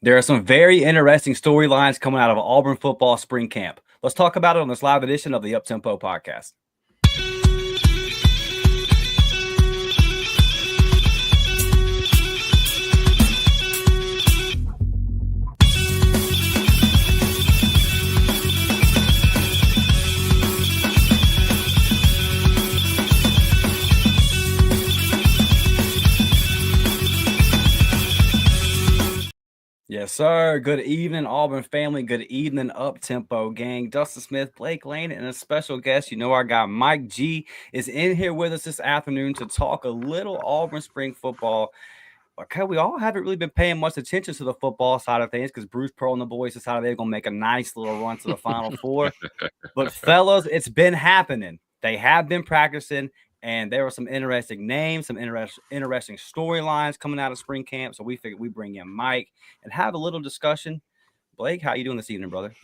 There are some very interesting storylines coming out of Auburn Football Spring Camp. Let's talk about it on this live edition of the Uptempo Podcast. Yes, sir. Good evening, Auburn family. Good evening, Up-Tempo gang. Dustin Smith, Blake Lane, and a special guest. You know, our guy Mike G is in here with us this afternoon to talk a little Auburn spring football. Okay, we all haven't really been paying much attention to the football side of things because Bruce Pearl and the boys decided they're going to make a nice little run to the Final Four. But, fellas, it's been happening. They have been practicing. And there were some interesting names, some interesting storylines coming out of spring camp. So we figured we bring in Mike and have a little discussion. Blake, how you doing this evening, brother?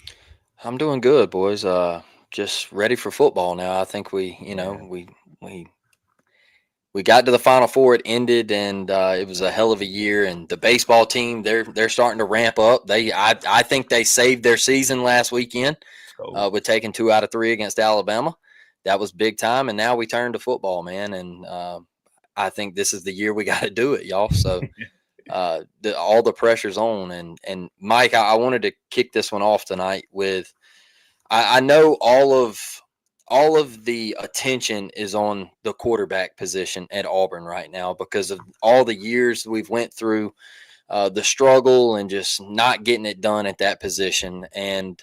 I'm doing good, boys. Just ready for football now. I think we got to the Final Four. It ended, and it was a hell of a year. And the baseball team, they're starting to ramp up. I think they saved their season last weekend with taking 2 out of 3 against Alabama. That was big time, and now we turn to football, man. And I think this is the year we got to do it, y'all. So all the pressure's on. And Mike, I wanted to kick this one off tonight with I know all of the attention is on the quarterback position at Auburn right now because of all the years we've went through, the struggle and just not getting it done at that position. And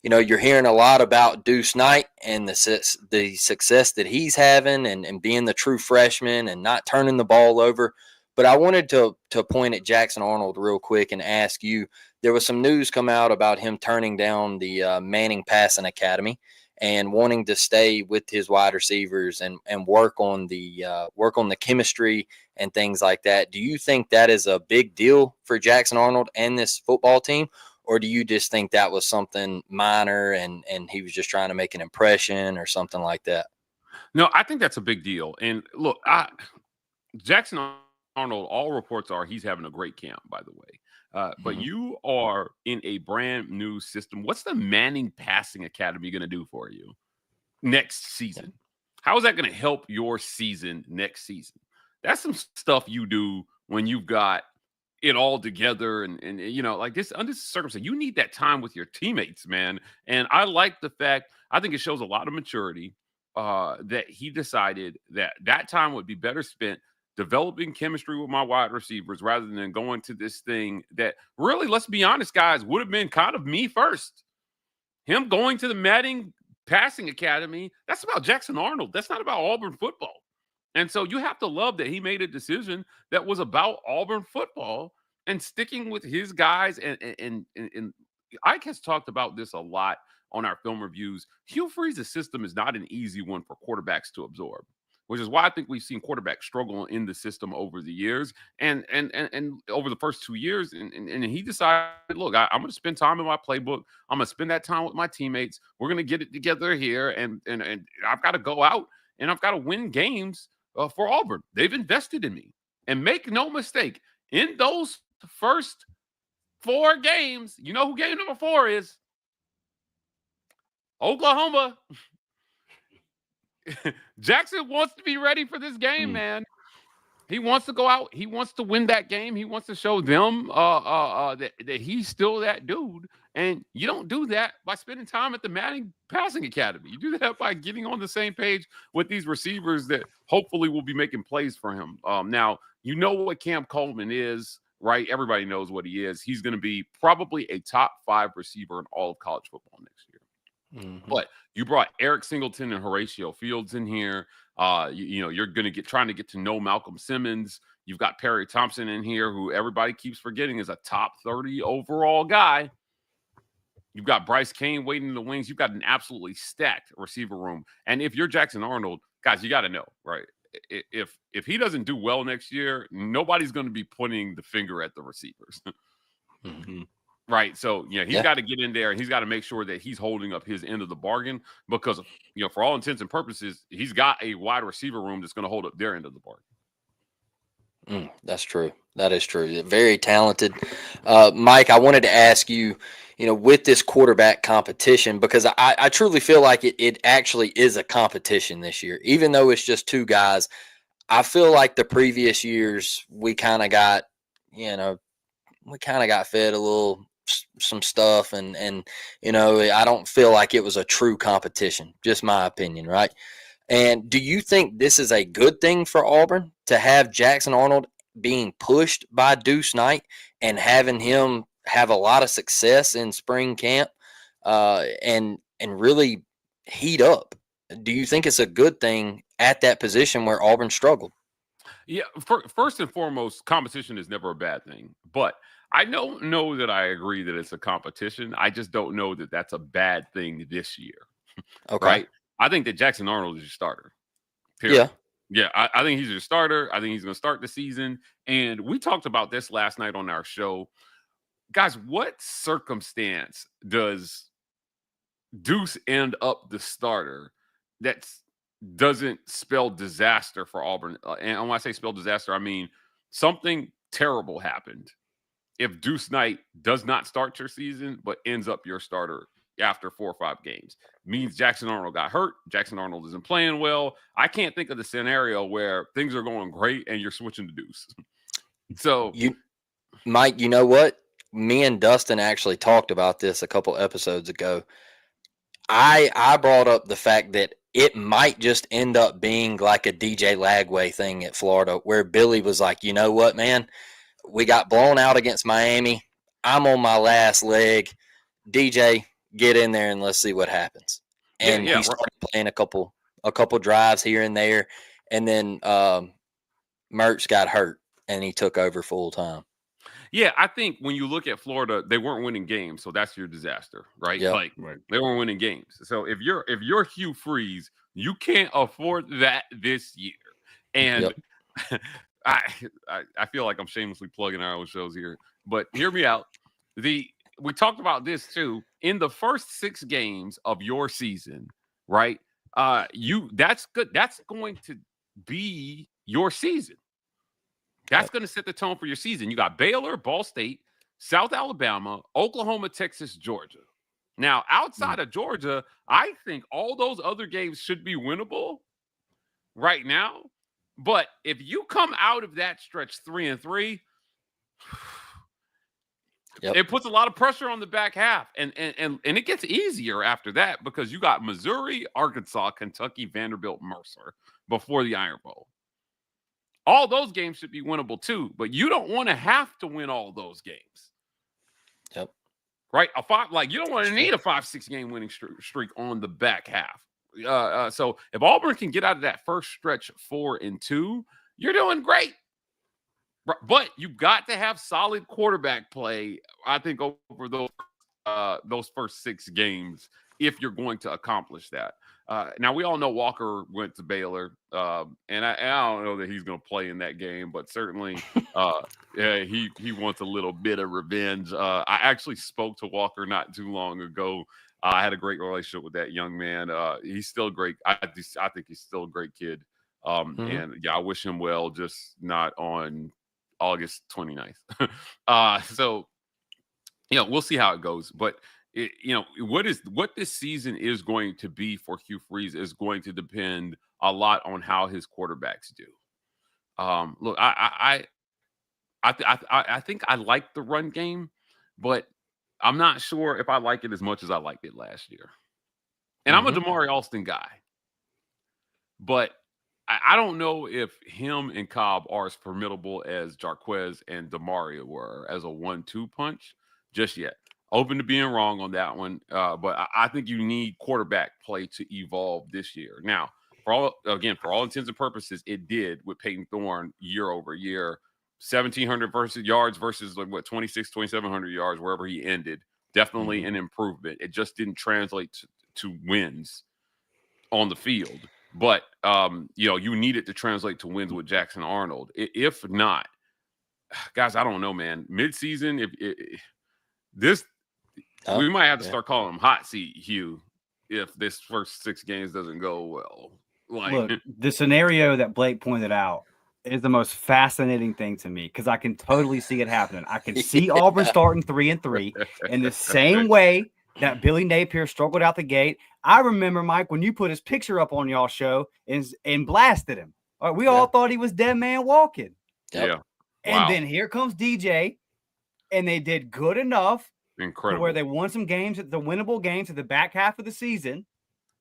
you know, you're hearing a lot about Deuce Knight and the success that he's having and being the true freshman and not turning the ball over. But I wanted to point at Jackson Arnold real quick and ask you, there was some news come out about him turning down the Manning Passing Academy and wanting to stay with his wide receivers and work on the chemistry and things like that. Do you think that is a big deal for Jackson Arnold and this football team? Or do you just think that was something minor and he was just trying to make an impression or something like that? No, I think that's a big deal. And look, Jackson Arnold, all reports are he's having a great camp, by the way. But you are in a brand new system. What's the Manning Passing Academy going to do for you next season? How is that going to help your season next season? That's some stuff you do when you've got it all together and you know, like this under this circumstance, you need that time with your teammates, man. And I like the fact, I think it shows a lot of maturity that he decided that time would be better spent developing chemistry with my wide receivers rather than going to this thing that really, let's be honest, guys, would have been kind of me first. Him going to the Manning Passing Academy, that's about Jackson Arnold. That's not about Auburn football. And so you have to love that he made a decision that was about Auburn football and sticking with his guys. And Ike has talked about this a lot on our film reviews. Hugh Freeze's system is not an easy one for quarterbacks to absorb, which is why I think we've seen quarterbacks struggle in the system over the years and over the first 2 years. And he decided, look, I'm going to spend time in my playbook. I'm going to spend that time with my teammates. We're going to get it together here. And I've got to go out and I've got to win games for Auburn. They've invested in me. And make no mistake, in those first 4 games, you know who game number 4 is? Oklahoma. Jackson wants to be ready for this game, man. He wants to go out. He wants to win that game. He wants to show them that he's still that dude. And you don't do that by spending time at the Manning Passing Academy. You do that by getting on the same page with these receivers that hopefully will be making plays for him. Now, you know what Cam Coleman is, right? Everybody knows what he is. He's going to be probably a top 5 receiver in all of college football next year. But you brought Eric Singleton and Horatio Fields in here. You know, you're going to trying to get to know Malcolm Simmons. You've got Perry Thompson in here, who everybody keeps forgetting is a top 30 overall guy. You've got Bryce Kane waiting in the wings. You've got an absolutely stacked receiver room. And if you're Jackson Arnold, guys, you got to know, right? If he doesn't do well next year, nobody's going to be pointing the finger at the receivers. Right. So, he's got to get in there and he's got to make sure that he's holding up his end of the bargain because, for all intents and purposes, he's got a wide receiver room that's going to hold up their end of the bargain. That's true. That is true. Very talented. Mike, I wanted to ask you, with this quarterback competition, because I truly feel like it actually is a competition this year, even though it's just two guys. I feel like the previous years we kind of got, fed a little some stuff, and I don't feel like it was a true competition. Just my opinion, right? And do you think this is a good thing for Auburn to have Jackson Arnold being pushed by Deuce Knight and having him have a lot of success in spring camp, and really heat up? Do you think it's a good thing at that position where Auburn struggled? Yeah, first and foremost, competition is never a bad thing. But I don't know that I agree that it's a competition. I just don't know that that's a bad thing this year, Okay. right? I think that Jackson Arnold is your starter. Yeah. Period. Yeah, I think he's your starter. I think he's going to start the season. And we talked about this last night on our show. Guys, what circumstance does Deuce end up the starter that doesn't spell disaster for Auburn? And when I say spell disaster, I mean something terrible happened. If Deuce Knight does not start your season, but ends up your starter after 4 or 5 games, means Jackson Arnold got hurt. Jackson Arnold isn't playing well. I can't think of the scenario where things are going great and you're switching to Deuce. So, Mike, you know what? Me and Dustin actually talked about this a couple episodes ago. I brought up the fact that it might just end up being like a DJ Lagway thing at Florida, where Billy was like, you know what, man? We got blown out against Miami. I'm on my last leg. DJ, get in there and let's see what happens. And he started playing a couple drives here and there, and then Mertz got hurt and he took over full time. Yeah, I think when you look at Florida, they weren't winning games, so that's your disaster, right? Yep. Like they weren't winning games. So if you're Hugh Freeze, you can't afford that this year. And I feel like I'm shamelessly plugging our own shows here, but hear me out. We talked about this too. In the first 6 games of your season, right? That's good. That's going to be your season. That's going to set the tone for your season. You got Baylor, Ball State, South Alabama, Oklahoma, Texas, Georgia. Now, outside of Georgia, I think all those other games should be winnable right now. But if you come out of that stretch 3-3, it puts a lot of pressure on the back half. And it gets easier after that because you got Missouri, Arkansas, Kentucky, Vanderbilt, Mercer before the Iron Bowl. All those games should be winnable too, but you don't want to have to win all those games. Yep. Right? You don't want to need a 5-6 game winning streak on the back half. So if Auburn can get out of that first stretch 4-2, you're doing great. But you've got to have solid quarterback play, I think, over those first 6 games if you're going to accomplish that. Now, we all know Walker went to Baylor, and I don't know that he's going to play in that game, but certainly he wants a little bit of revenge. I actually spoke to Walker not too long ago. I had a great relationship with that young man. He's still great. I think he's still a great kid. And, yeah, I wish him well, just not on August 29th. So, we'll see how it goes. But what this season is going to be for Hugh Freeze is going to depend a lot on how his quarterbacks do. Look, I think I like the run game, but I'm not sure if I like it as much as I liked it last year. And I'm a Damari Alston guy, but I don't know if him and Cobb are as formidable as Jarquez and Damari were as a 1-2 punch just yet. Open to being wrong on that one, but I think you need quarterback play to evolve this year. Now, for all intents and purposes, it did with Peyton Thorne year over year, 1,700 yards versus 2,700 yards wherever he ended. Definitely an improvement. It just didn't translate to wins on the field, but you need it to translate to wins with Jackson Arnold. If not, guys, I don't know, man. Midseason, we might have to start calling him hot seat Hugh if this first 6 games doesn't go well. Look, the scenario that Blake pointed out is the most fascinating thing to me because I can totally see it happening. I can see Auburn starting 3-3 in the same way that Billy Napier struggled out the gate. I remember, Mike, when you put his picture up on y'all show and blasted him. We all thought he was dead man walking. Yeah. And Wow. then here comes DJ, and they did good enough to where they won some games at the winnable games at the back half of the season,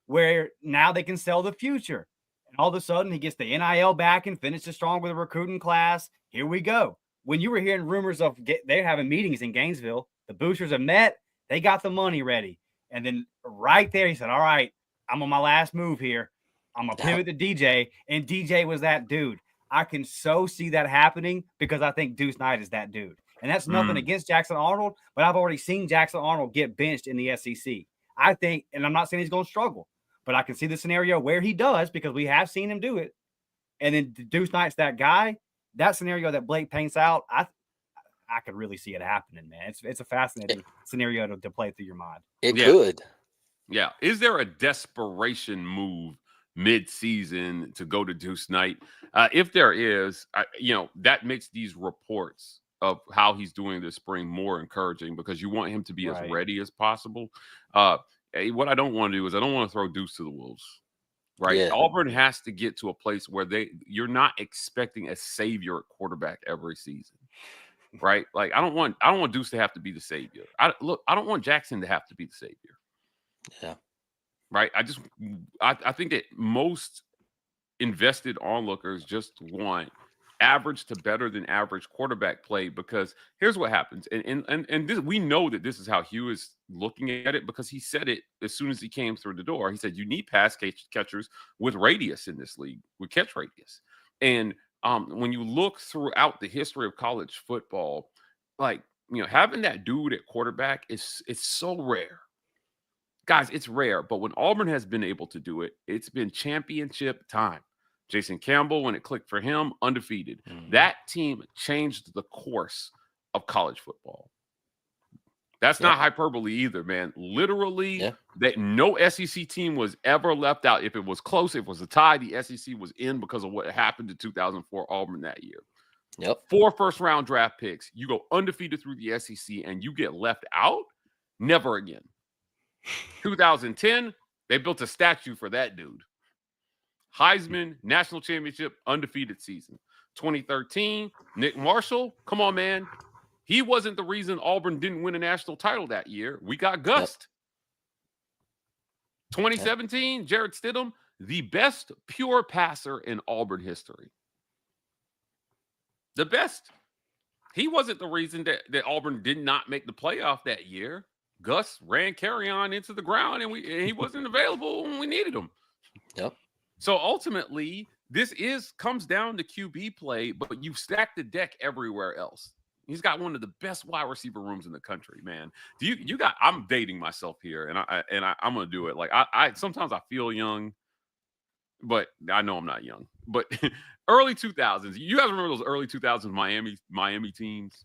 where now they can sell the future. And all of a sudden, he gets the NIL back and finishes strong with a recruiting class. Here we go. When you were hearing rumors of they're having meetings in Gainesville, the boosters have met, they got the money ready. And then right there, he said, all right, I'm on my last move here. I'm going to pivot to DJ. And DJ was that dude. I can so see that happening because I think Deuce Knight is that dude. And that's nothing against Jackson Arnold, but I've already seen Jackson Arnold get benched in the SEC. I think, and I'm not saying he's going to struggle, but I can see the scenario where he does because we have seen him do it. And then Deuce Knight's that guy. That scenario that Blake paints out, I could really see it happening, man. It's a fascinating scenario to play through your mind. It could. Yeah. Is there a desperation move mid-season to go to Deuce Knight? If there is, that makes these reports of how he's doing this spring more encouraging because you want him to be as ready as possible. What I don't want to do is I don't want to throw Deuce to the wolves, right? Yeah. Auburn has to get to a place where you're not expecting a savior at quarterback every season, right? Like I don't want Deuce to have to be the savior. I don't want Jackson to have to be the savior. Yeah. Right. I think that most invested onlookers just want average to better than average quarterback play because here's what happens. And this, we know that this is how Hugh is looking at it because he said it as soon as he came through the door. He said, you need pass catchers with radius in this league, with catch radius. And when you look throughout the history of college football, like, having that dude at quarterback it's so rare. Guys, it's rare. But when Auburn has been able to do it, it's been championship time. Jason Campbell, when it clicked for him, undefeated. That team changed the course of college football. That's not hyperbole either, man. Literally, that no SEC team was ever left out. If it was close, if it was a tie, the SEC was in because of what happened to 2004 Auburn that year. 4 first-round draft picks. You go undefeated through the SEC, and you get left out? Never again. 2010, they built a statue for that dude. Heisman, national championship, undefeated season. 2013, Nick Marshall, come on, man. He wasn't the reason Auburn didn't win a national title that year. We got gussed. 2017, Jarrett Stidham, the best pure passer in Auburn history. The best. He wasn't the reason that Auburn did not make the playoff that year. Gus ran Carry-On into the ground, and he wasn't available when we needed him. So ultimately, this comes down to QB play, but you've stacked the deck everywhere else. He's got one of the best wide receiver rooms in the country, man. I'm dating myself here, and I'm gonna do it. Like I sometimes I feel young, but I know I'm not young. But early 2000s, you guys remember those early 2000s Miami teams?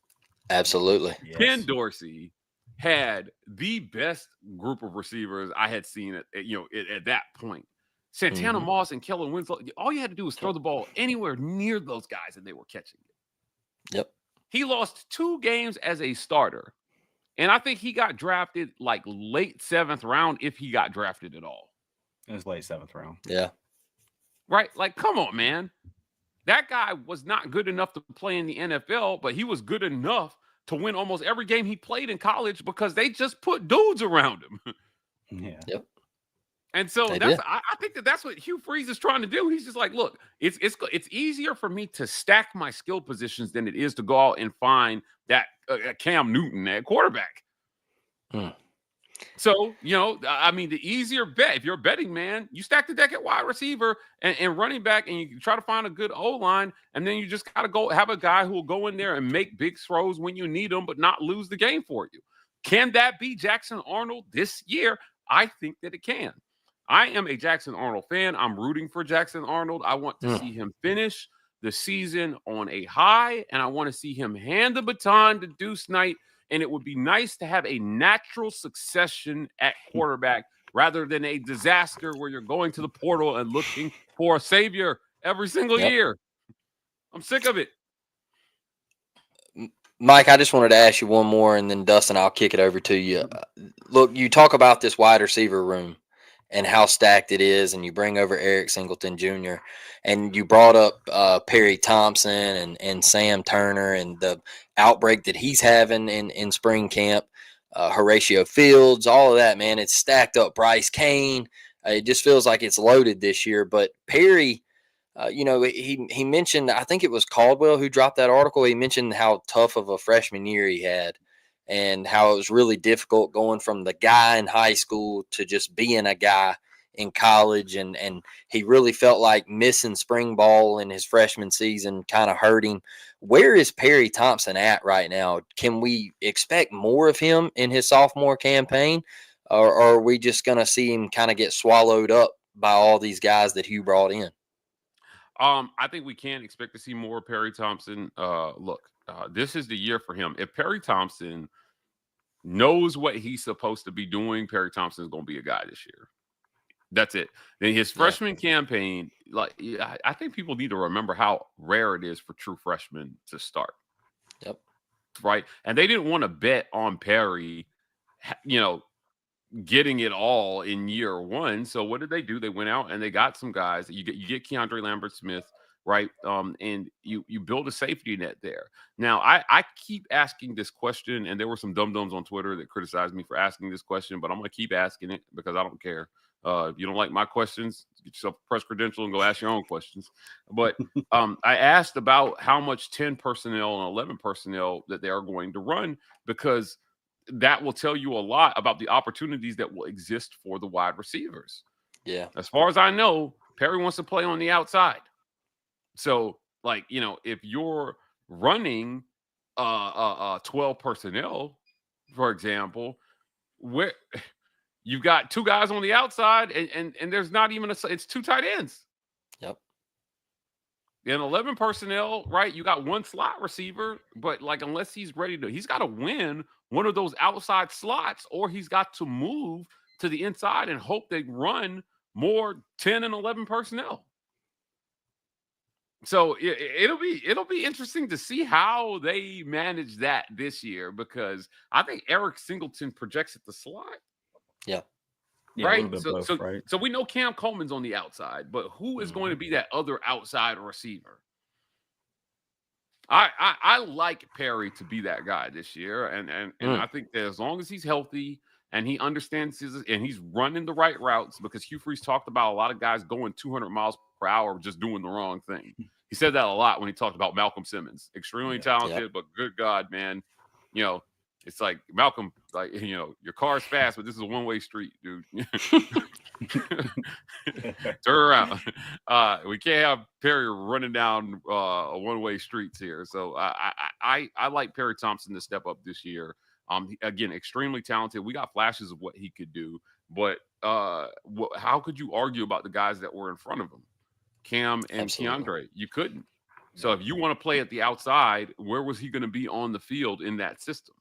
Absolutely. Yes. Ken Dorsey had the best group of receivers I had seen at that point. Santana Moss and Kellen Winslow, all you had to do was throw the ball anywhere near those guys and they were catching it. He lost 2 games as a starter. And I think he got drafted like late 7th round if he got drafted at all. It was late 7th round. Yeah. Right? Like, come on, man. That guy was not good enough to play in the NFL, but he was good enough to win almost every game he played in college because they just put dudes around him. And so I think that's what Hugh Freeze is trying to do. He's just like, look, it's easier for me to stack my skill positions than it is to go out and find that Cam Newton at quarterback. So, the easier bet, if you're a betting man, you stack the deck at wide receiver and running back, and you try to find a good O-line, and then you just got to go have a guy who will go in there and make big throws when you need them, but not lose the game for you. Can that be Jackson Arnold this year? I think that it can. I am a Jackson Arnold fan. I'm rooting for Jackson Arnold. I want to see him finish the season on a high, and I want to see him hand the baton to Deuce Knight. And it would be nice to have a natural succession at quarterback rather than a disaster where you're going to the portal and looking for a savior every single year. I'm sick of it. Mike, I just wanted to ask you one more, and then Dustin, I'll kick it over to you. Look, you talk about this wide receiver room and how stacked it is, and you bring over Eric Singleton Jr., and you brought up Perry Thompson and Sam Turner and the outbreak that he's having in spring camp, Horatio Fields, all of that, man. It's stacked up. Bryce Kane. It just feels like it's loaded this year. But Perry, he mentioned, I think it was Caldwell who dropped that article. He mentioned how tough of a freshman year he had and how it was really difficult going from the guy in high school to just being a guy in college. And he really felt like missing spring ball in his freshman season kind of hurt him. Where is Perry Thompson at right now? Can we expect more of him in his sophomore campaign? Or are we just going to see him kind of get swallowed up by all these guys that Hugh brought in? I think we can expect to see more Perry Thompson. This is the year for him. If Perry Thompson knows what he's supposed to be doing, Perry Thompson is going to be a guy this year. That's it. Then his freshman campaign, I think people need to remember how rare it is for true freshmen to start. Yep. Right. And they didn't want to bet on Perry, getting it all in year one. So what did they do? They went out and they got some guys. You get Keandre Lambert-Smith, right? And you build a safety net there. Now, I keep asking this question, and there were some dum-dums on Twitter that criticized me for asking this question, but I'm going to keep asking it because I don't care. If you don't like my questions, get yourself a press credential and go ask your own questions. But I asked about how much 10 personnel and 11 personnel that they are going to run, because that will tell you a lot about the opportunities that will exist for the wide receivers. Yeah. As far as I know, Perry wants to play on the outside. So, if you're running 12 personnel, for example, where you've got two guys on the outside and there's not even it's two tight ends. Yep. In 11 personnel, right? You got one slot receiver, but unless he's got to win one of those outside slots, or he's got to move to the inside and hope they run more 10 and 11 personnel. So it'll be interesting to see how they manage that this year, because I think Eric Singleton projects at the slot. Yeah. Yeah, right. Right. So we know Cam Coleman's on the outside, but who is going to be that other outside receiver? I like Perry to be that guy this year, and I think that as long as he's healthy and he understands and he's running the right routes, because Hugh Freeze talked about a lot of guys going 200 miles per hour just doing the wrong thing. He said that a lot when he talked about Malcolm Simmons, extremely talented, but good God, man, it's like Malcolm, your car's fast, but this is a one-way street, dude. Turn around. We can't have Perry running down a one-way streets here. So I like Perry Thompson to step up this year. Again, extremely talented. We got flashes of what he could do, but how could you argue about the guys that were in front of him, Cam and Keandre? You couldn't. So if you want to play at the outside, where was he going to be on the field in that system?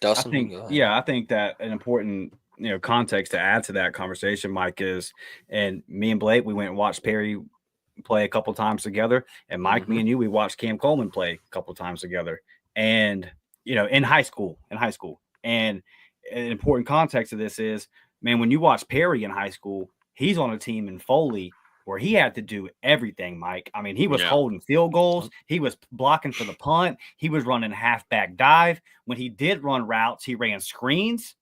Dustin, I think that an important context to add to that conversation, Mike, is, and me and Blake, we went and watched Perry play a couple times together, and Mike, me and you, we watched Cam Coleman play a couple times together, and in high school, and an important context of this is, man, when you watch Perry in high school, he's on a team in Foley where he had to do everything, Mike. I mean, he was holding field goals. He was blocking for the punt. He was running halfback dive. When he did run routes, he ran screens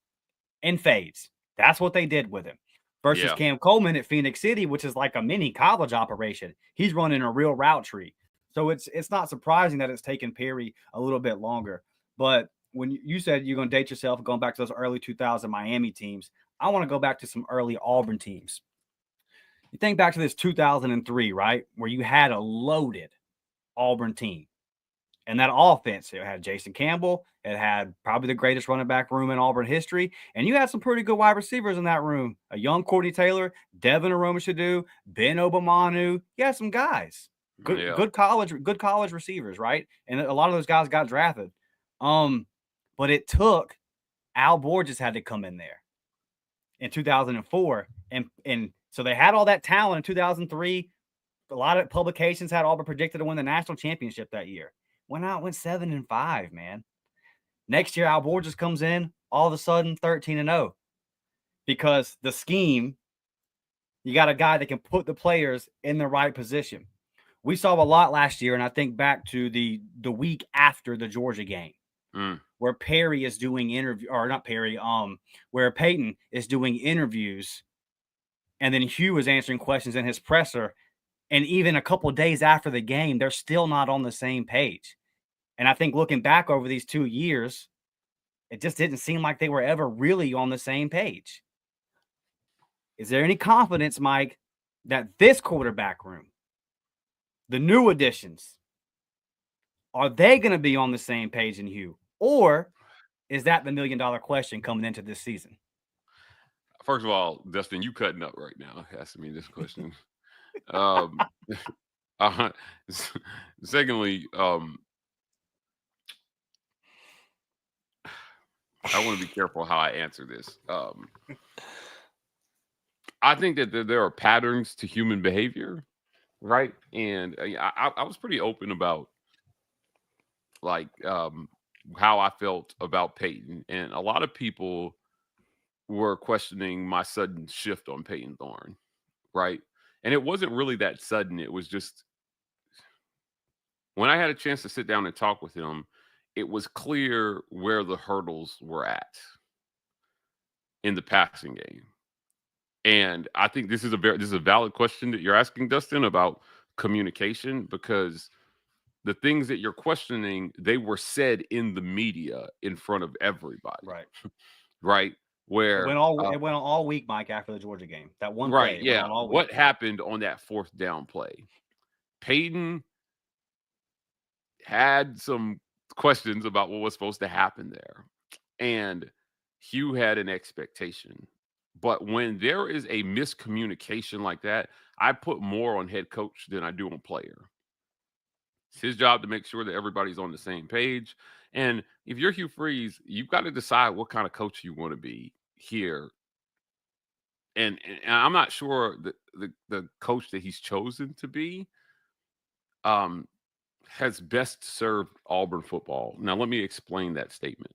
and fades. That's what they did with him. Versus Cam Coleman at Phoenix City, which is like a mini college operation. He's running a real route tree. So it's not surprising that it's taken Perry a little bit longer. But when you said you're going to date yourself going back to those early 2000 Miami teams, I want to go back to some early Auburn teams. You think back to this 2003, right, where you had a loaded Auburn team. And that offense, it had Jason Campbell. It had probably the greatest running back room in Auburn history. And you had some pretty good wide receivers in that room. A young Courtney Taylor, Devin Aromashadu, Ben Obamanu. You had some guys. Good college receivers, right? And a lot of those guys got drafted. But it took Al Borges had to come in there in 2004. And so they had all that talent in 2003. a lot of publications had Auburn predicted to win the national championship that year. Went 7-5, man. Next year, Al Borges comes in, all of a sudden 13-0. Because the scheme, you got a guy that can put the players in the right position. We saw a lot last year, and I think back to the week after the Georgia game, where Perry is doing where Peyton is doing interviews, and then Hugh is answering questions in his presser. And even a couple of days after the game, they're still not on the same page. And I think looking back over these 2 years, it just didn't seem like they were ever really on the same page. Is there any confidence, Mike, that this quarterback room, the new additions, are they going to be on the same page in Hugh? Or is that the $1 million question coming into this season? First of all, Dustin, you cutting up right now asking me this question. Secondly, I want to be careful how I answer this. I think that there are patterns to human behavior, right? And I was pretty open about how I felt about Peyton, and a lot of people were questioning my sudden shift on Peyton Thorne, right? And it wasn't really that sudden. It was just when I had a chance to sit down and talk with him, it was clear where the hurdles were at in the passing game. And I think this is a valid question that you're asking, Dustin, about communication, because the things that you're questioning, they were said in the media in front of everybody. Right. Right. Where it went all week, Mike, after the Georgia game. That one play. Right. Yeah. What happened on that 4th down play? Peyton had some questions about what was supposed to happen there. And Hugh had an expectation. But when there is a miscommunication like that, I put more on head coach than I do on player. It's his job to make sure that everybody's on the same page. And if you're Hugh Freeze, you've got to decide what kind of coach you want to be here. And I'm not sure the coach that he's chosen to be has best served Auburn football. Now, let me explain that statement.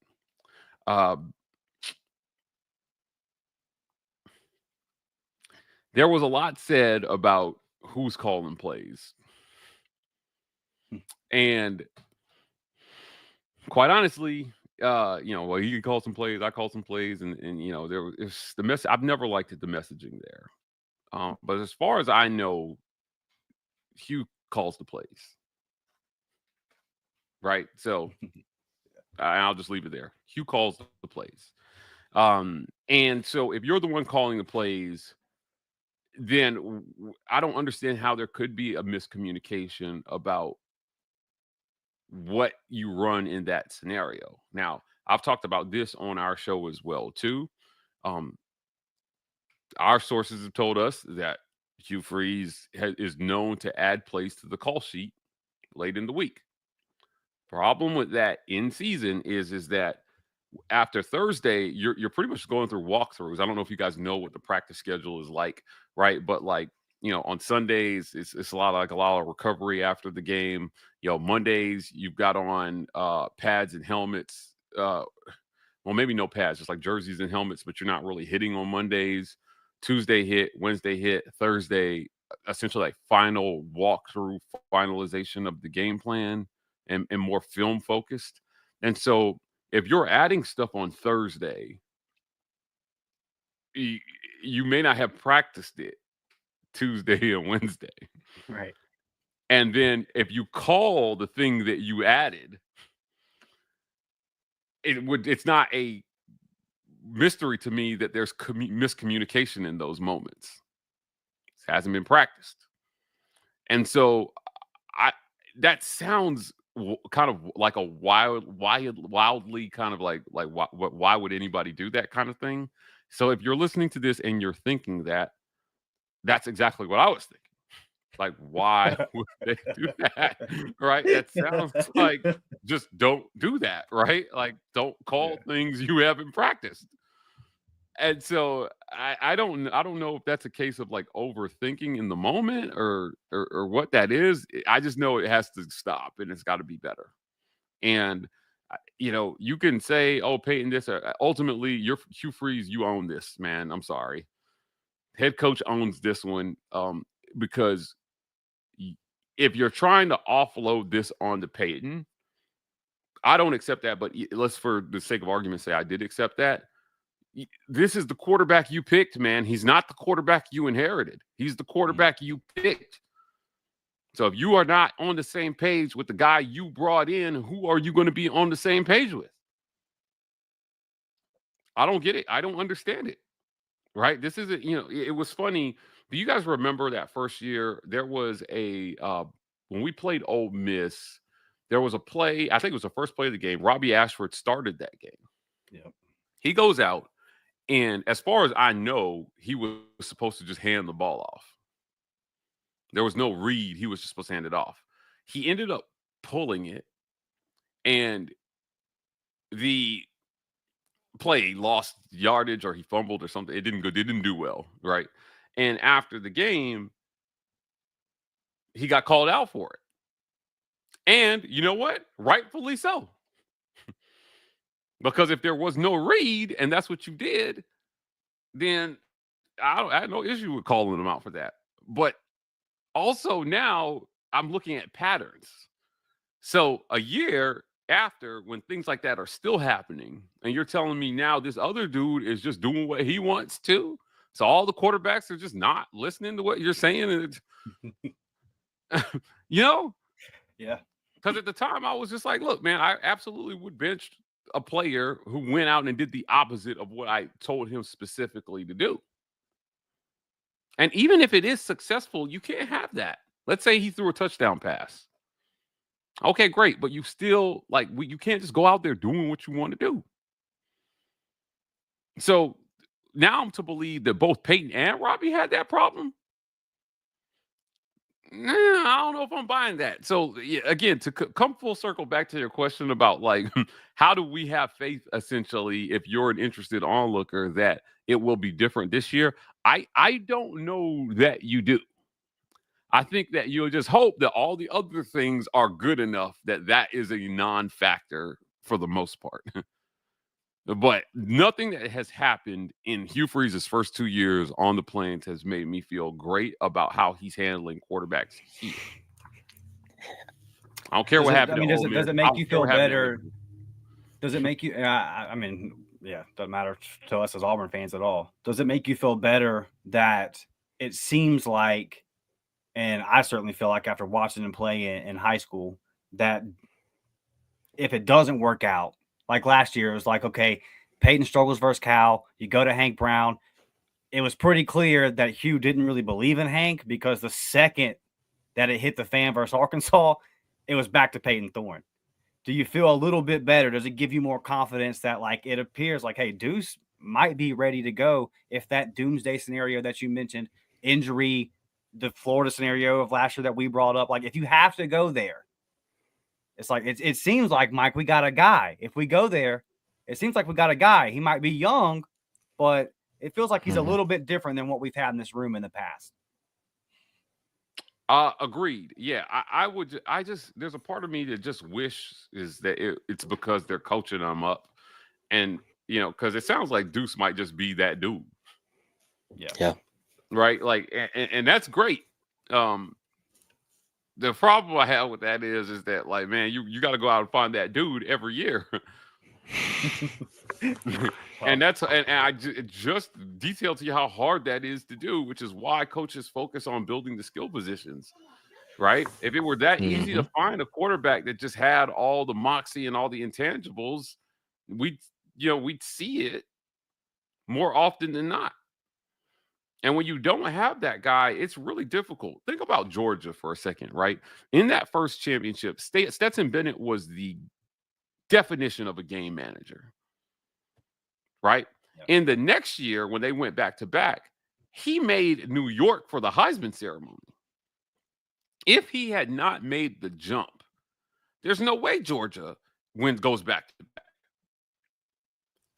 There was a lot said about who's calling plays. And quite honestly, well, he can call some plays, I call some plays, and there was the message. I've never liked the messaging there. But as far as I know, Hugh calls the plays. Right? So I'll just leave it there. Hugh calls the plays. And so if you're the one calling the plays, then I don't understand how there could be a miscommunication about what you run in that scenario. Now, I've talked about this on our show as well, too. Our sources have told us that Hugh Freeze is known to add plays to the call sheet late in the week. Problem with that in season is that after Thursday, you're pretty much going through walkthroughs. I don't know if you guys know what the practice schedule is like, right? But on Sundays, it's a lot of recovery after the game. Mondays you've got on pads and helmets. Well, maybe no pads, just like jerseys and helmets, but you're not really hitting on Mondays. Tuesday hit, Wednesday hit, Thursday, essentially like final walkthrough, finalization of the game plan and more film focused. And so if you're adding stuff on Thursday, you may not have practiced it Tuesday and Wednesday. Right. And then if you call the thing that you added, it's not a mystery to me that there's miscommunication in those moments. It hasn't been practiced. And so that sounds kind of like a wildly kind of like why would anybody do that kind of thing? So if you're listening to this and you're thinking that, that's exactly what I was thinking. Like, why would they do that? Right? That sounds like just don't do that, right? Like, don't call things you haven't practiced. And so I don't know if that's a case of like overthinking in the moment or what that is. I just know it has to stop and it's got to be better. And you can say, "Oh, Peyton, this." Ultimately, you're Hugh Freeze. You own this, man. I'm sorry. Head coach owns this one because if you're trying to offload this onto Peyton, I don't accept that. But let's, for the sake of argument, say I did accept that. This is the quarterback you picked, man. He's not the quarterback you inherited. He's the quarterback you picked. So if you are not on the same page with the guy you brought in, who are you going to be on the same page with? I don't get it. I don't understand it. Right? This isn't, it was funny. Do you guys remember that first year? There was when we played Ole Miss, there was a play. I think it was the first play of the game. Robbie Ashford started that game. Yeah. He goes out, and as far as I know, he was supposed to just hand the ball off. There was no read. He was just supposed to hand it off. He ended up pulling it, and the play lost yardage or he fumbled or something. It didn't go. It didn't do well, right? And after the game, he got called out for it. And you know what? Rightfully so. Because if there was no read and that's what you did, then I had no issue with calling him out for that. But also now I'm looking at patterns. So a year after, when things like that are still happening, and you're telling me now this other dude is just doing what he wants to, so all the quarterbacks are just not listening to what you're saying. Yeah. Because at the time I was just like, look, man, I absolutely would bench a player who went out and did the opposite of what I told him specifically to do. And even if it is successful, you can't have that. Let's say he threw a touchdown pass. Okay, great. But you still, you can't just go out there doing what you want to do. So now I'm to believe that both Peyton and Robbie had that problem. I don't know if I'm buying that. So again, to come full circle back to your question about how do we have faith, essentially, if you're an interested onlooker, that it will be different this year? I don't know that you do. I think that you'll just hope that all the other things are good enough that is a non-factor for the most part. But nothing that has happened in Hugh Freeze's first 2 years on the Plains has made me feel great about how he's handling quarterbacks here. I don't care what happened. Does it make you feel better? Does it make you? Doesn't matter to us as Auburn fans at all. Does it make you feel better that it seems like, and I certainly feel like after watching him play in high school, that if it doesn't work out, like last year, it was like, okay, Peyton struggles versus Cal. You go to Hank Brown. It was pretty clear that Hugh didn't really believe in Hank, because the second that it hit the fan versus Arkansas, it was back to Peyton Thorne. Do you feel a little bit better? Does it give you more confidence that it appears like, hey, Deuce might be ready to go if that doomsday scenario that you mentioned, injury, the Florida scenario of last year that we brought up, if you have to go there, it's like it seems like, Mike, we got a guy. If we go there, it seems like we got a guy. He might be young, but it feels like he's a little bit different than what we've had in this room in the past. Agreed. Yeah, there's a part of me that just wishes that it's because they're coaching them up, and because it sounds like Deuce might just be that dude. Yeah. Right. And that's great. The problem I have with that is that man, you got to go out and find that dude every year. And I just detailed to you how hard that is to do, which is why coaches focus on building the skill positions, right? If it were that easy to find a quarterback that just had all the moxie and all the intangibles, we'd see it more often than not. And when you don't have that guy, it's really difficult. Think about Georgia for a second, right? In that first championship, Stetson Bennett was the definition of a game manager, right? Yep. In the next year, when they went back to back, he made New York for the Heisman ceremony. If he had not made the jump, there's no way Georgia goes back to back.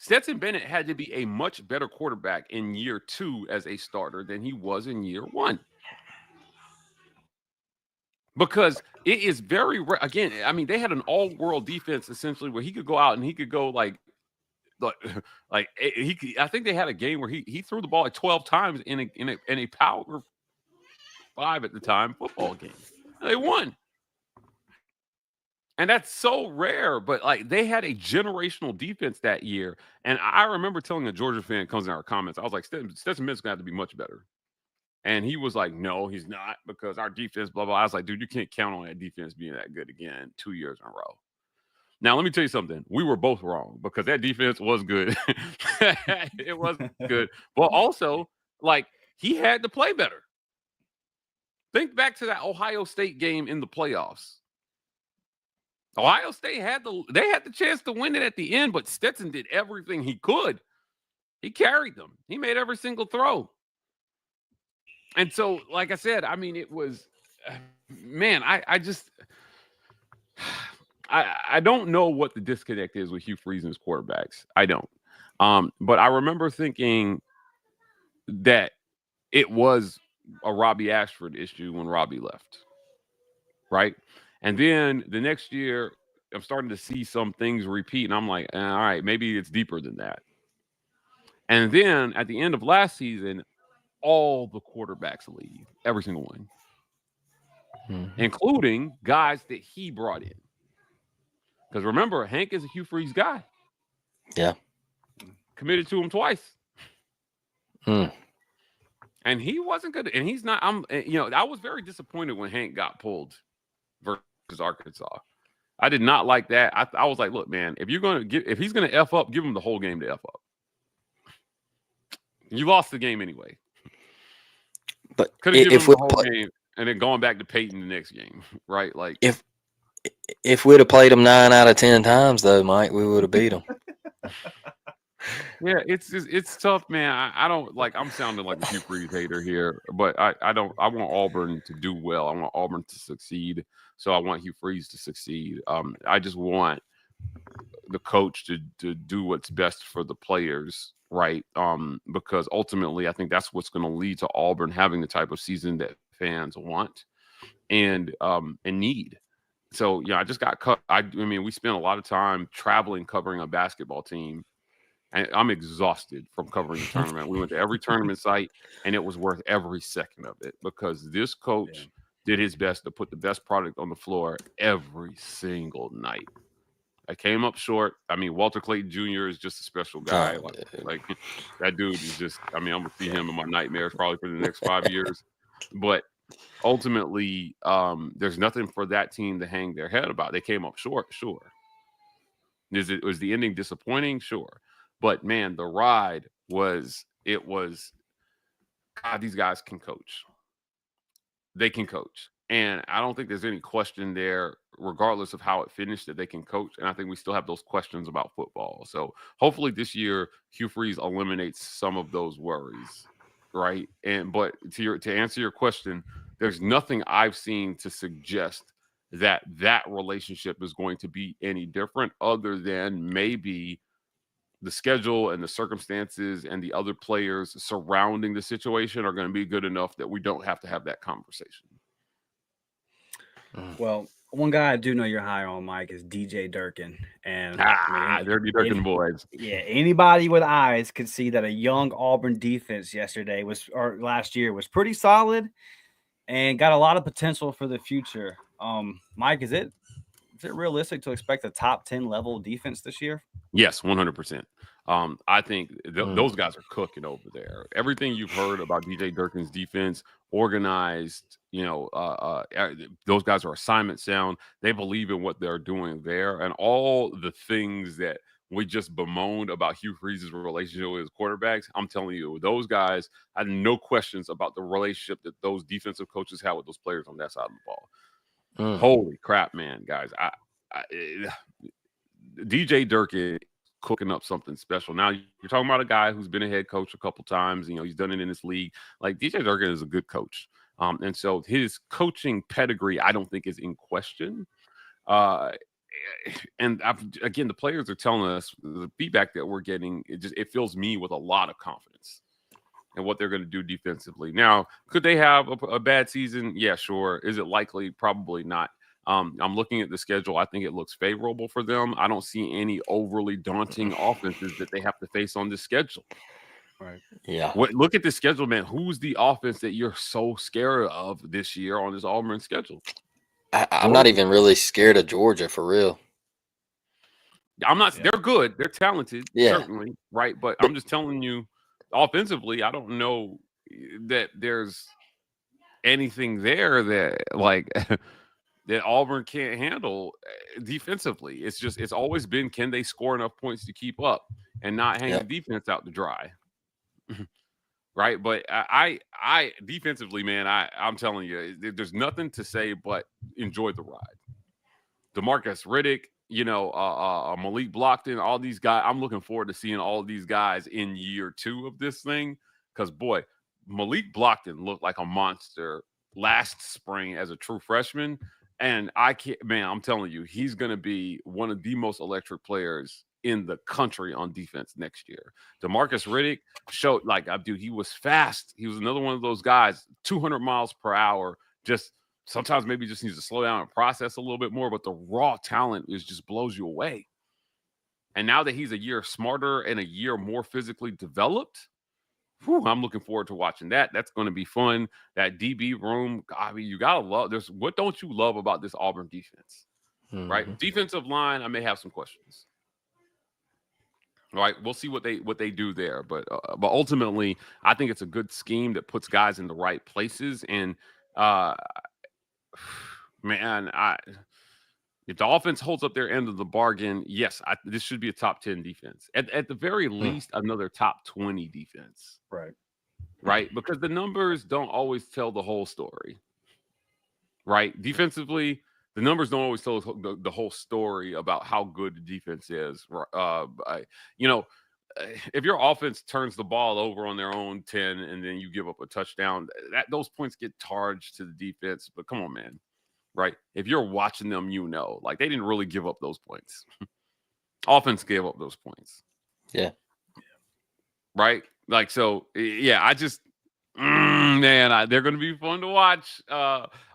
Stetson Bennett had to be a much better quarterback in year 2 as a starter than he was in year 1. Because it is very rare. Again, I mean, they had an all-world defense essentially where he could go out and he could go like he could, I think they had a game where he threw the ball like 12 times in a Power 5 at the time football game. And they won. And that's so rare, but like they had a generational defense that year. And I remember telling a Georgia fan comes in our comments, I was like, Stetson Bennett's gonna have to be much better. And he was like, no, he's not, because our defense, blah, blah. I was like, dude, you can't count on that defense being that good again 2 years in a row. Now, let me tell you something. We were both wrong because that defense was good. It was good. But also, like, he had to play better. Think back to that Ohio State game in the playoffs. Ohio State had the chance to win it at the end, but Stetson did everything he could. He carried them. He made every single throw. And so, like I said, I mean, it was, man, I just, I don't know what the disconnect is with Hugh Freeze and his quarterbacks. I don't. But I remember thinking that it was a Robbie Ashford issue when Robbie left, right? And then the next year, I'm starting to see some things repeat, and I'm like, all right, maybe it's deeper than that. And then at the end of last season, all the quarterbacks leave, every single one, including guys that he brought in. Because remember, Hank is a Hugh Freeze guy. Yeah. Committed to him twice. And he wasn't good. And he's not, I was very disappointed when Hank got pulled versus Arkansas. I did not like that. I was like, look, man, if he's going to F up, give him the whole game to F up. You lost the game anyway. But could have given him the whole game and then going back to Peyton the next game, right? Like if we'd have played them 9 out of 10 times, though, Mike, we would have beat them. Yeah, it's tough, man. I don't like. I'm sounding like a Hugh Freeze hater here, but I don't. I want Auburn to do well. I want Auburn to succeed. So I want Hugh Freeze to succeed. I just want the coach to do what's best for the players, right? Because ultimately, I think that's what's going to lead to Auburn having the type of season that fans want and need. So yeah, I just got cut. I mean, we spent a lot of time traveling covering a basketball team. And I'm exhausted from covering the tournament. We went to every tournament site, and it was worth every second of it because this coach did his best to put the best product on the floor every single night. I came up short. I mean, Walter Clayton Jr. is just a special guy. Like that dude is just, I mean, I'm going to see him in my nightmares probably for the next 5 years. But ultimately, there's nothing for that team to hang their head about. They came up short, sure. Was the ending disappointing? Sure. But man, the ride was God, these guys can coach. They can coach. And I don't think there's any question there, regardless of how it finished, that they can coach. And I think we still have those questions about football. So hopefully this year, Hugh Freeze eliminates some of those worries, right? But to answer your question, there's nothing I've seen to suggest that relationship is going to be any different other than maybe the schedule and the circumstances and the other players surrounding the situation are going to be good enough that we don't have to have that conversation. Well, one guy I do know you're high on, Mike, is DJ Durkin. And they're the Durkin boys. Yeah, anybody with eyes could see that a young Auburn defense last year was pretty solid and got a lot of potential for the future. Mike, is it realistic to expect a top 10 level defense this year? Yes, 100%. I think those guys are cooking over there. Everything you've heard about DJ Durkin's defense, organized, those guys are assignment sound. They believe in what they're doing there. And all the things that we just bemoaned about Hugh Freeze's relationship with his quarterbacks, I'm telling you, those guys, I had no questions about the relationship that those defensive coaches have with those players on that side of the ball. Holy crap, man, guys. DJ Durkin cooking up something special. Now, you're talking about a guy who's been a head coach a couple times. He's done it in this league. Like, DJ Durkin is a good coach. And so his coaching pedigree, I don't think, is in question. and again, the players are telling us the feedback that we're getting. It fills me with a lot of confidence in what they're going to do defensively. Now, could they have a bad season? Yeah, sure. Is it likely? Probably not. I'm looking at the schedule. I think it looks favorable for them. I don't see any overly daunting offenses that they have to face on this schedule. Right. Yeah. Look at the schedule, man. Who's the offense that you're so scared of this year on this Auburn schedule? I'm not even really scared of Georgia, for real. I'm not. Yeah. They're good. They're talented, certainly, right? But I'm just telling you, offensively, I don't know that there's anything there that like that Auburn can't handle defensively. It's always been, can they score enough points to keep up and not hang the defense out to dry? Right. But I defensively, man, I'm telling you, there's nothing to say but enjoy the ride. DeMarcus Riddick, Malik Blockton, all these guys. I'm looking forward to seeing all these guys in year 2 of this thing. Because, boy, Malik Blockton looked like a monster last spring as a true freshman. And I'm telling you, he's going to be one of the most electric players in the country on defense next year. DeMarcus Riddick showed, dude, he was fast. He was another one of those guys, 200 miles per hour, just sometimes maybe just needs to slow down and process a little bit more, but the raw talent just blows you away. And now that he's a year smarter and a year more physically developed, I'm looking forward to watching that. That's going to be fun. That DB room, I mean, you gotta love. What don't you love about this Auburn defense, right? Defensive line, I may have some questions. Right, we'll see what they do there, but ultimately, I think it's a good scheme that puts guys in the right places. And man, if the offense holds up their end of the bargain, yes, this should be a top 10 defense. At the very least, another top 20 defense. Right, because the numbers don't always tell the whole story. Right, defensively, the numbers don't always tell the whole story about how good the defense is. If your offense turns the ball over on their own 10 and then you give up a touchdown, those points get charged to the defense. But come on, man, right? If you're watching them, they didn't really give up those points. Offense gave up those points. Yeah. Right? I just man, they're going to be fun to watch.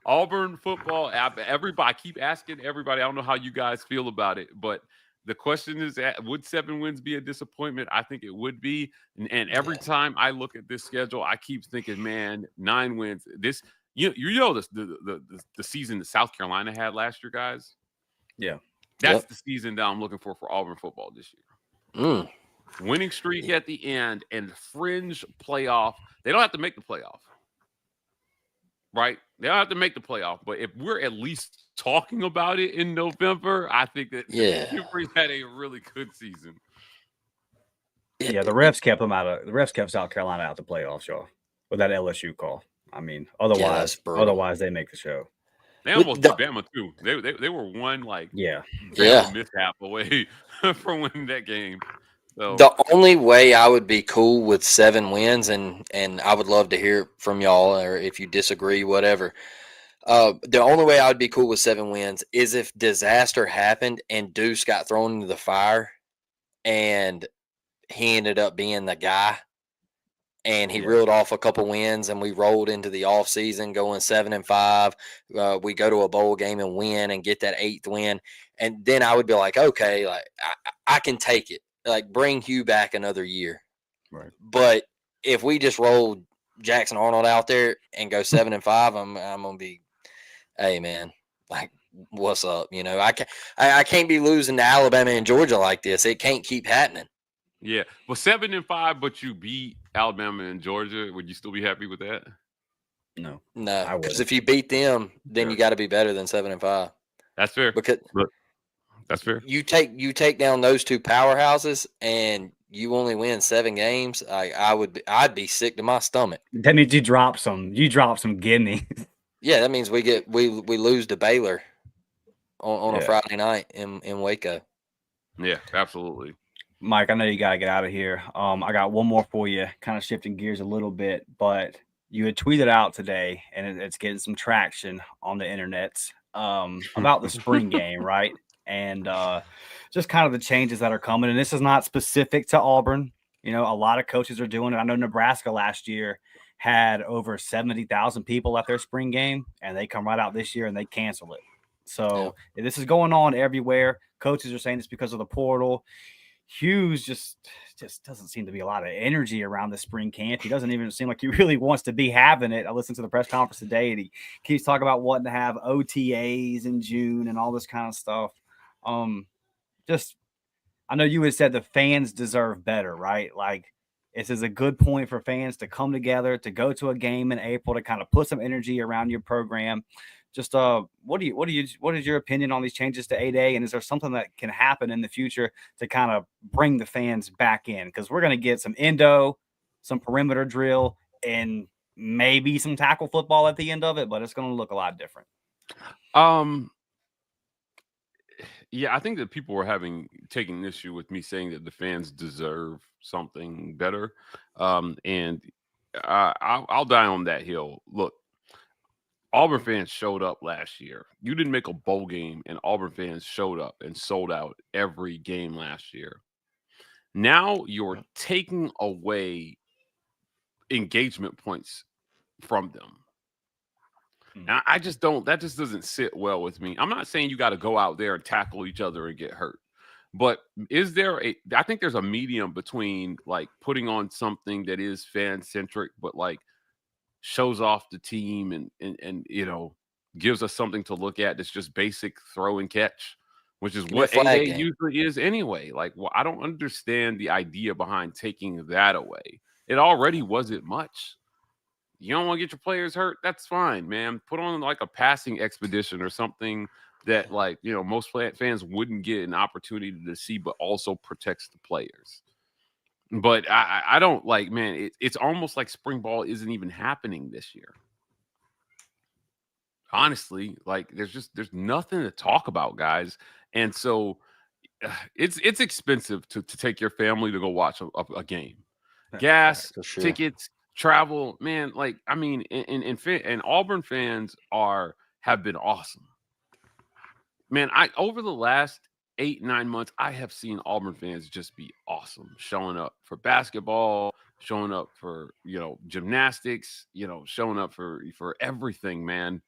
Auburn football. Everybody, I keep asking everybody. I don't know how you guys feel about it, but the question is, would 7 wins be a disappointment? I think it would be. And every time I look at this schedule, I keep thinking, man, 9 wins. This, the season that South Carolina had last year, guys. Yeah, that's the season that I'm looking for Auburn football this year. Winning streak at the end and fringe playoff. They don't have to make the playoff, right? They don't have to make the playoff. But if we're at least talking about it in November, I think that Hubris had a really good season. Yeah, the refs kept South Carolina out the playoffs, y'all, with that LSU call. I mean, otherwise they make the show. They almost beat Bama too. They were one mishap away from winning that game. So. The only way I would be cool with 7 wins, and I would love to hear from y'all, or if you disagree, whatever. The only way I would be cool with 7 wins is if disaster happened and Deuce got thrown into the fire, and he ended up being the guy, and he reeled off a couple wins, and we rolled into the off season going 7-5. We go to a bowl game and win and get that 8th win, and then I would be like, okay, I can take it. Bring Hugh back another year. Right. But if we just roll Jackson Arnold out there and go 7-5, I'm gonna be, hey man, what's up? I can't be losing to Alabama and Georgia like this. It can't keep happening. Yeah, well, 7-5, but you beat Alabama and Georgia. Would you still be happy with that? No, because if you beat them, then you got to be better than 7-5. That's fair. That's fair. You take down those 2 powerhouses and you only win 7 games. I'd be sick to my stomach. That means you drop some guineas. Yeah, that means we lose to Baylor on a Friday night in Waco. Yeah, absolutely. Mike, I know you gotta get out of here. I got one more for you, kind of shifting gears a little bit, but you had tweeted out today, and it's getting some traction on the internet about the spring game, right? and just kind of the changes that are coming. And this is not specific to Auburn. You know, a lot of coaches are doing it. I know Nebraska last year had over 70,000 people at their spring game, and they come right out this year and they cancel it. So this is going on everywhere. Coaches are saying it's because of the portal. Hughes just doesn't seem to be a lot of energy around the spring camp. He doesn't even seem like he really wants to be having it. I listened to the press conference today, and he keeps talking about wanting to have OTAs in June and all this kind of stuff. I know you had said the fans deserve better, right? Like, this is a good point for fans to come together, to go to a game in April, to kind of put some energy around your program. Just what is your opinion on these changes to 8A, and is there something that can happen in the future to kind of bring the fans back in? Because we're going to get some endo, some perimeter drill, and maybe some tackle football at the end of it, but it's going to look a lot different. Yeah, I think that people were taking an issue with me saying that the fans deserve something better, and I'll die on that hill. Look, Auburn fans showed up last year. You didn't make a bowl game, and Auburn fans showed up and sold out every game last year. Now you're taking away engagement points from them. And I just don't. That just doesn't sit well with me. I'm not saying you got to go out there and tackle each other and get hurt, but is there I think there's a medium between like putting on something that is fan centric, but like shows off the team and you know, gives us something to look at that's just basic throw and catch, which is what 8A usually is anyway. Like, well, I don't understand the idea behind taking that away. It already wasn't much. You don't want to get your players hurt? That's fine, man. Put on like a passing expedition or something that, like, you know, most fans wouldn't get an opportunity to see, but also protects the players. But I don't like, man, it's almost like spring ball isn't even happening this year. Honestly, like there's nothing to talk about, guys. And so it's expensive to take your family to go watch a game. Gas, tickets, travel, man. Like, I mean, and Auburn fans have been awesome. Man, over the last 8-9 months, I have seen Auburn fans just be awesome, showing up for basketball, showing up for, you know, gymnastics, you know, showing up for everything, man.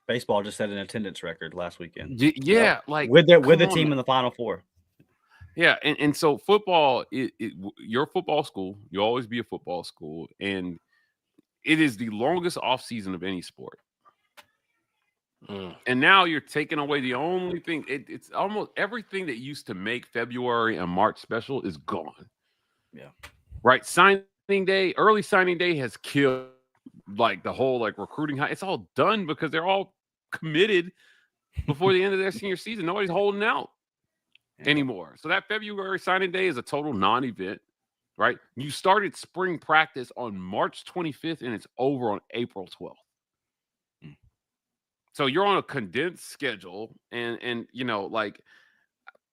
Baseball just set an attendance record last weekend. Yeah, like with the team in the Final Four. Yeah, and so football, you're a football school. You always be a football school, and it is the longest off season of any sport. And now you're taking away the only thing. It's almost everything that used to make February and March special is gone. Yeah, right. Early signing day has killed like the whole like recruiting. It's all done because they're all committed before the end of their senior season. Nobody's holding out anymore. So that February signing day is a total non-event, right? You started spring practice on March 25th and it's over on April 12th. So you're on a condensed schedule and you know, like,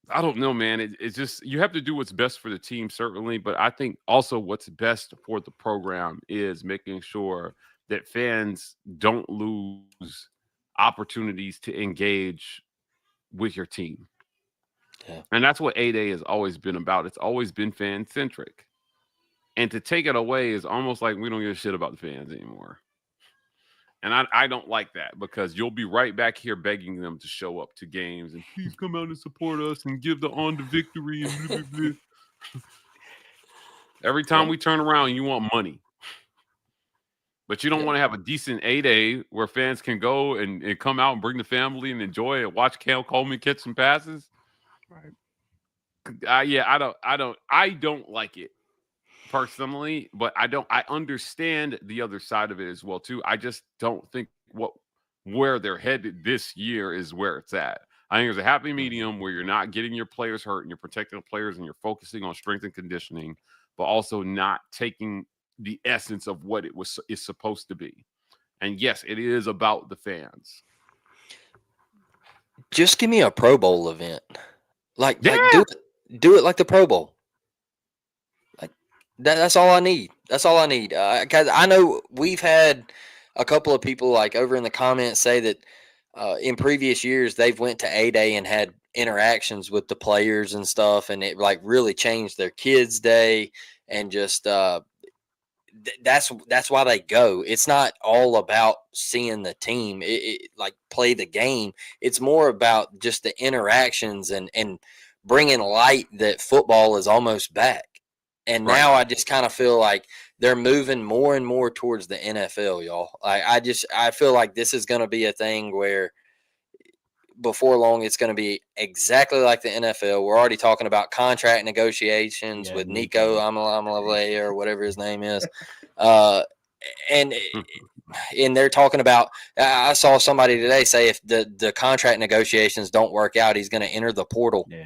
I don't know, man. It's just, you have to do what's best for the team, certainly. But I think also what's best for the program is making sure that fans don't lose opportunities to engage with your team. Yeah. And that's what 8A has always been about. It's always been fan-centric. And to take it away is almost like we don't give a shit about the fans anymore. And I don't like that because you'll be right back here begging them to show up to games and please come out and support us and give the on to victory. And blah, blah, blah. Every time we turn around, you want money. But you don't want to have a decent 8A where fans can go and come out and bring the family and enjoy it, watch Cam Coleman catch some passes. Right. I don't like it personally, but I understand the other side of it as well too. I just don't think where they're headed this year is where it's at. I think there's a happy medium where you're not getting your players hurt and you're protecting the players and you're focusing on strength and conditioning, but also not taking the essence of what is supposed to be. And yes, it is about the fans. Just give me a Pro Bowl event. Like do it like the Pro Bowl. That's all I need. That's all I need. Because I know we've had a couple of people like over in the comments say that in previous years they've went to 8A and had interactions with the players and stuff, and it like really changed their kids' day, and just that's why they go. It's not all about seeing the team, like play the game. It's more about just the interactions and bringing light that football is almost back. And Right. now I just kind of feel like they're moving more and more towards the NFL, y'all. I feel like this is going to be a thing where before long it's going to be exactly like the NFL. We're already talking about contract negotiations with Nico Amalave or whatever his name is. And and they're talking about, I saw somebody today say if the contract negotiations don't work out, he's going to enter the portal. Yeah.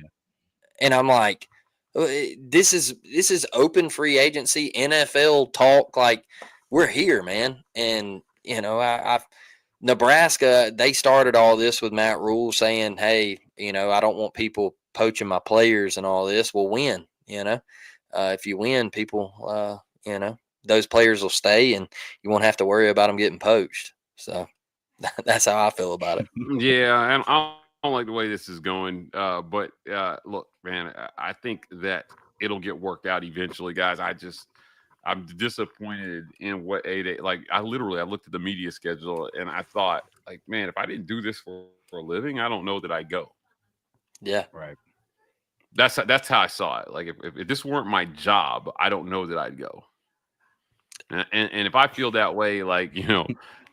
And I'm like, this is open free agency NFL talk. Like, we're here, man. And I Nebraska, they started all this with Matt Rule saying, hey, I don't want people poaching my players and all this. Well, win, if you win, people, those players will stay and you won't have to worry about them getting poached. So that's how I feel about it. Yeah, and I don't like the way this is going. But look, man, I think that it'll get worked out eventually, guys. I'm disappointed in what 8A. Like, I looked at the media schedule and I thought, like, man, if I didn't do this for a living, I don't know that I'd go. Yeah, Right. That's how I saw it. Like, if this weren't my job, I don't know that I'd go. And if I feel that way, like,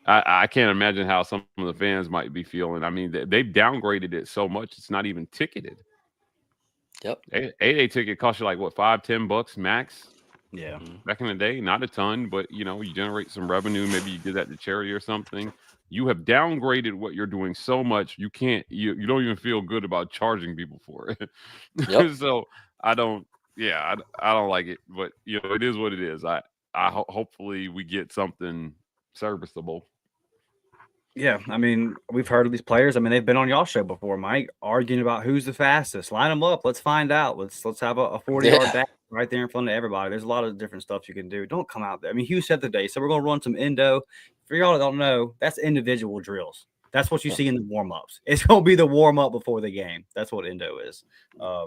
I can't imagine how some of the fans might be feeling. I mean, they've downgraded it so much it's not even ticketed. Yep. 8A ticket costs you like what, $5-10 max? Yeah. Back in the day, not a ton, but you generate some revenue. Maybe you give that to charity or something. You have downgraded what you're doing so much you can't you don't even feel good about charging people for it. Yep. So I don't like it, but it is what it is. Hopefully we get something serviceable. Yeah, I mean, we've heard of these players. I mean, they've been on y'all show before, Mike, arguing about who's the fastest. Line them up. Let's find out. Let's have a 40-yard dash right there in front of everybody. There's a lot of different stuff you can do. Don't come out there. I mean, Hugh said today, so we're going to run some endo. For y'all that don't know, that's individual drills. That's what you see in the warm-ups. It's going to be the warm-up before the game. That's what endo is.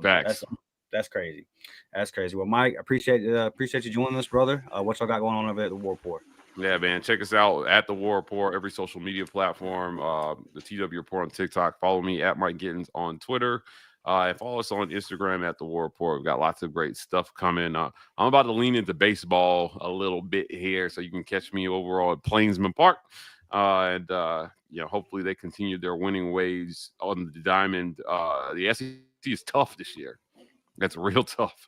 Facts. That's crazy. That's crazy. Well, Mike, appreciate you joining us, brother. What y'all got going on over at the War Report? Yeah, man. Check us out at the War Report, every social media platform. The TW Report on TikTok. Follow me at Mike Gittins on Twitter. And follow us on Instagram at the War Report. We've got lots of great stuff coming. I'm about to lean into baseball a little bit here, so you can catch me overall at Plainsman Park. And hopefully they continue their winning ways on the diamond. The SEC is tough this year. That's real tough.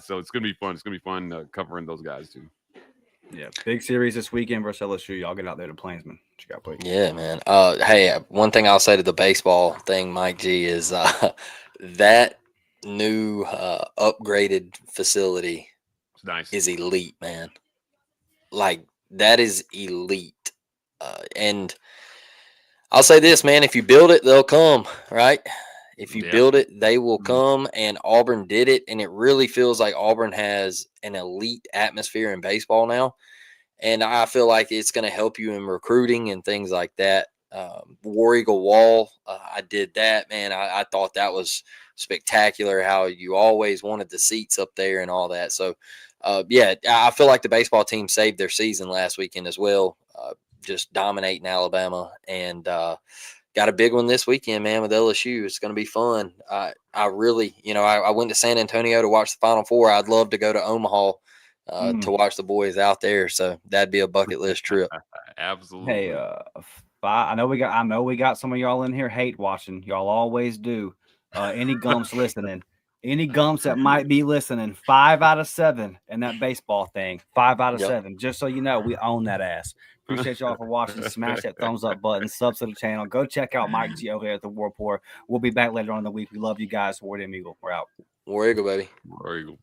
So it's gonna be fun. It's gonna be fun covering those guys too. Yeah, big series this weekend versus LSU. Y'all get out there to Plainsman. What you got, please? Yeah, man. Hey, one thing I'll say to the baseball thing, Mike G, is that new upgraded facility It's nice. is elite, man. Like, that is elite. And I'll say this, man, if you build it, they'll come, right? If you build it, they will come, and Auburn did it, and it really feels like Auburn has an elite atmosphere in baseball now, and I feel like it's going to help you in recruiting and things like that. War Eagle Wall, I did that, man. I thought that was spectacular, how you always wanted the seats up there and all that. So, I feel like the baseball team saved their season last weekend as well, just dominating Alabama, and got a big one this weekend, man, with LSU. It's going to be fun. I really, I went to San Antonio to watch the Final Four. I'd love to go to Omaha to watch the boys out there. So that'd be a bucket list trip. Absolutely. Hey, I know we got some of y'all in here hate watching. Y'all always do. Any gumps listening? Any gumps that might be listening? 5 out of 7 in that baseball thing. 5 out of 7. Just so you know, we own that ass. Appreciate y'all for watching. Smash that thumbs up button. Subs to the channel. Go check out Mike G over there at the War Report. We'll be back later on in the week. We love you guys. War Eagle. We're out. War Eagle, baby. War Eagle.